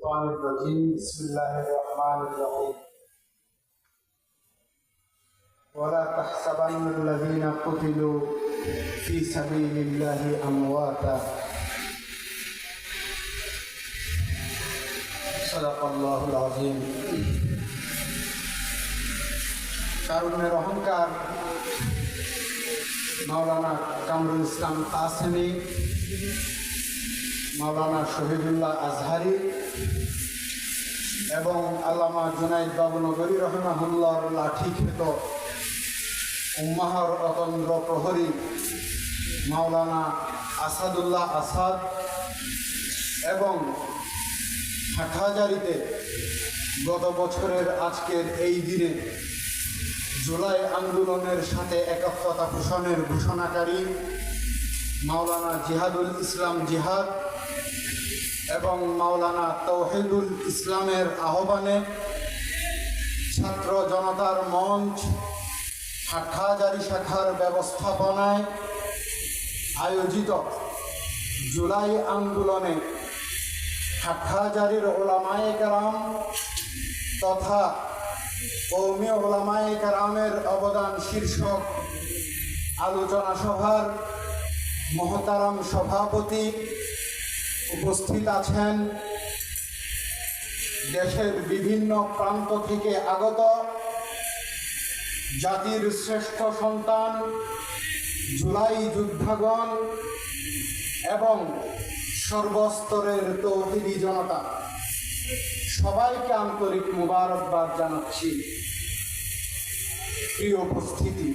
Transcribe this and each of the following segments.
الشيطان الرجيم بسم الله الرحمن الرحيم ولا تحسبن الذين قتلوا في سبيل الله أمواتا صدق الله العظيم কারুণের অহংকার মাওলানা কামরুল ইসলাম কাসেমি, মাওলানা শহীদুল্লাহ আজহারি এবং আল্লামা জুনাইদ বাবুনগরী রহমাহুল্লাহর লাঠিক্ষেত উম্মাহর অতন্দ্র প্রহরী মাওলানা আসাদুল্লাহ আসাদ এবং হাটহাজারীতে গত বছরের আজকের এই দিনে জুলাই আন্দোলনের সাথে একাত্মতা পোষণের ঘোষণাকারী মাওলানা জিহাদুল ইসলাম জিহাদ এবং মাওলানা তৌহিদুল ইসলামের আহ্বানে ছাত্র জনতার মঞ্চ হাটহাজারী শাখার ব্যবস্থাপনায় আয়োজিত জুলাই আন্দোলনে হাটহাজারীর ওলামায়ে কেরাম তথা কওমি ওলামায়ে কেরামের অবদান শীর্ষক আলোচনা সভার মহতারাম সভাপতি উপস্থিত আছেন দেশের বিভিন্ন প্রান্ত থেকে আগত জাতির শ্রেষ্ঠ সন্তান জুলাই যোদ্ধাগণ এবং সর্বস্তরের তৌহিদি জনতা, সবাইকে আন্তরিক মুবারকবাদ জানাচ্ছি। প্রিয় উপস্থিতি,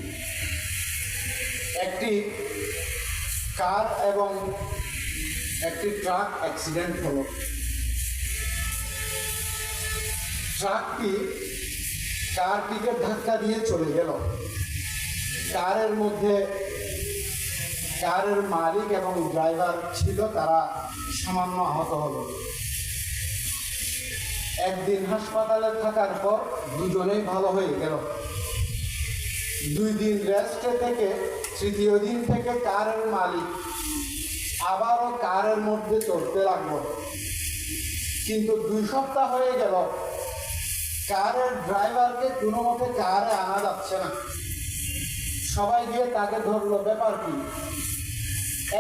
একটি কার এবং একটি ট্রাক অ্যাক্সিডেন্ট হলো। ট্রাকটি কারটিকে ধাক্কা দিয়ে চলে গেল। কারের মধ্যে কারের মালিক এবং ড্রাইভার ছিল, তারা সামান্য আহত হলো। একদিন হাসপাতালে থাকার পর দুজনেই ভালো হয়ে গেল। 2 দিন রেস্টে থেকে তৃতীয় দিন থেকে কারের মালিক আবারও কারের মধ্যে চড়তে লাগলো, কিন্তু 2 সপ্তাহ হয়ে গেল কারের ড্রাইভারকে কোনো মতে কারে আনা যাচ্ছে না। সবাই গিয়ে তাকে ধরলো, ব্যাপার কি?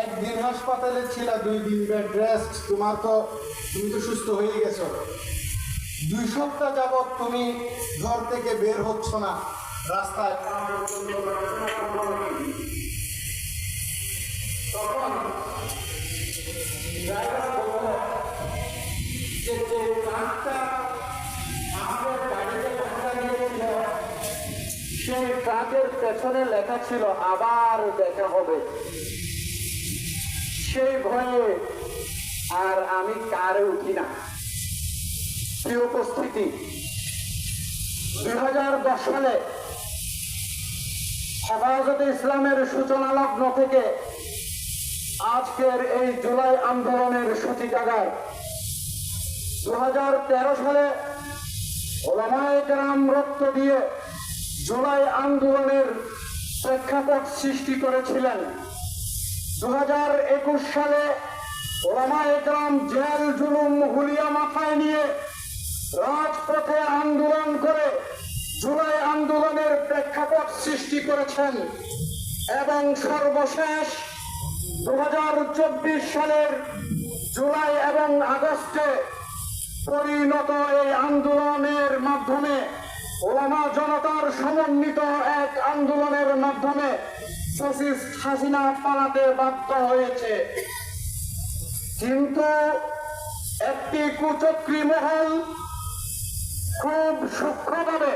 1 দিন হাসপাতালে ছিল, 2 দিন বেড রেস্ট, তুমি তো সুস্থ হয়ে গেছো, 2 সপ্তাহ যাবৎ তুমি ঘর থেকে বের হচ্ছ না, রাস্তায় তখন ড্রাইভার বলল যে ট্রাকটা আমাদের গাড়িতে ধাক্কা দিয়েছিল, সেই ট্রাকের পেছনে লেখা ছিল আবার দেখা হবে। সেই ভয়ে আর আমি কারে উঠি না। প্রিয় উপস্থিতি, 2010 সালে হেফাজতে ইসলামের সূচনা লগ্ন থেকে আজকের এই জুলাই আন্দোলনের সূতিকাগার 2013 সালে ওলামায়ে কেরাম রক্ত দিয়ে জুলাই আন্দোলনের প্রেক্ষাপট সৃষ্টি করেছিলেন। 2021 সালে ওলামায়ে কেরাম জেল জুলুম হুলিয়া মাথায় নিয়ে রাজপথে আন্দোলন করে জুলাই আন্দোলনের প্রেক্ষাপট সৃষ্টি করেছেন এবং সর্বশেষ 2024 সালের জুলাই এবং আগস্টে পরিণত এই আন্দোলনের মাধ্যমে ওলামা জনতার সমন্বিত এক আন্দোলনের মাধ্যমে ফ্যাসিস্ট হাসিনা পালাতে বাধ্য হয়েছে। কিন্তু একটি কুচক্রী মহল খুব সূক্ষ্মভাবে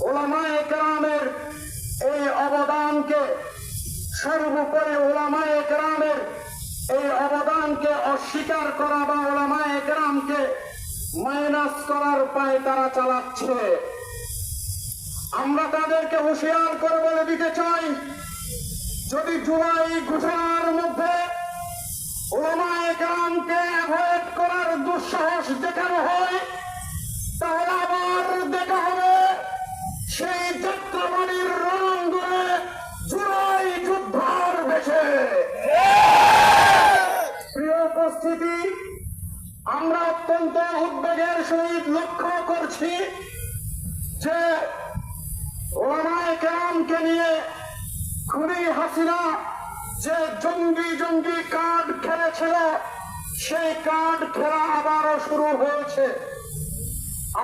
ওলামায়ে কেরামের এই অবদানকে, সর্বোপরি ওলামায়ে কেরামের এই অবদানকে অস্বীকার করা বা ওলামায়ে কেরামকে মাইনাস করার পায়ে তারা চালাচ্ছে। আমরা তাদেরকে হুঁশিয়ার করে বলে দিতে চাই, যদি জুলাই ঘোষণার মধ্যে ওলামায়ে কেরামকে অ্যাভয়েড করার দুঃসাহস দেখানো হয়, তাহলে আবার দেখা হবে সেই যাত্রাবাড়ির রণাঙ্গনে জুলাই যুদ্ধের বেশে। প্রিয় উপস্থিতি, আমরা অত্যন্ত উদ্বেগের সহিত লক্ষ্য করছি যে ওলামায়ে কেরামকে নিয়ে খুনি হাসিনা যে জঙ্গি কার্ড খেলেছিল সেই কার্ড খেলা আবারও শুরু হয়েছে।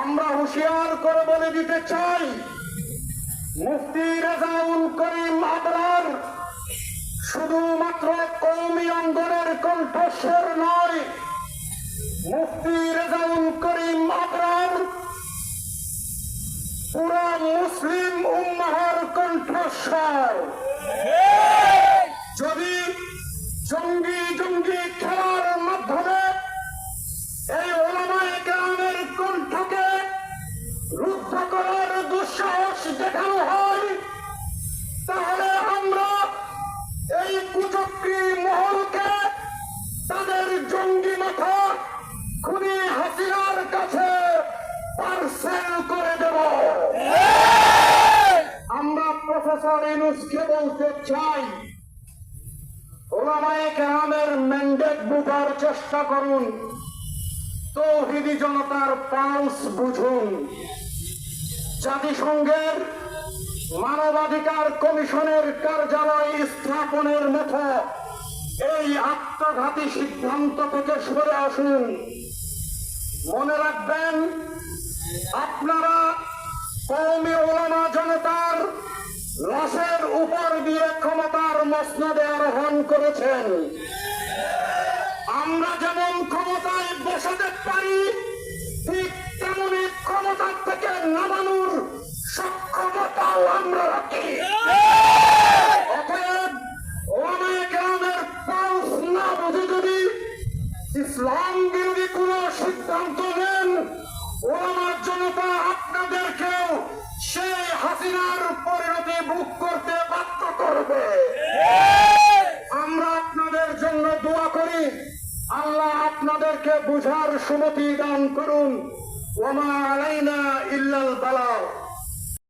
আমরা হুঁশিয়ার করে বলে দিতে চাই, মুফতি রেজাউল করিম আবরার শুধুমাত্র কওমি আন্দোলনের কণ্ঠস্বর নয়, মুফতি রেজাউল করিম আবরার পুরা মুসলিম উম্মাহর কণ্ঠস্বর। যদি জঙ্গি খেলার মাধ্যমে এই ওলামায়ে কেরামের কণ্ঠকে রুদ্ধ করার দুঃসাহস দেখানো হয়, তাহলে আমরা এই কুচক্রী মহলকে তাদের জঙ্গি মাথা খুনি হাসিনার কাছে পার্সেল করে দেব। আমরা প্রফেসর ইউনূসকে বলতে চাই, ওলামায়ে কেরামের ম্যান্ডেট বুঝার চেষ্টা করুন, তৌহিদি জনতার পালস বুঝুন। জাতিসংঘের মানবাধিকার কমিশনের কার্যালয় স্থাপনের মতো এই আত্মঘাতী সিদ্ধান্ত থেকে সরে আসুন। মনে রাখবেন, আপনারা কওমি ওলামা জনতার লাশের উপর দিয়ে ক্ষমতার মসনদে আরোহণ করেছেন। আমরা যেমন ক্ষমতায় বসাতে পারি, ঠিক তেমনি ক্ষমতার থেকে নামানোর সক্ষমতাও আমরা রাখি। অতএব ওলামায়ে কেরামের পালস না বুঝে যদি ইসলাম বিরোধী কোন সিদ্ধান্ত নেন, ওলামা জনতা আপনাদেরকেও সেই হাসিনার পরিণতি ভোগ করতে বাধ্য করবে। আমরা আপনাদের জন্য দোয়া করি, আল্লাহ আপনাদেরকে বুঝার সুমতি দান করুন। ওয়া মা আলাইনা ইল্লাল বালাগ।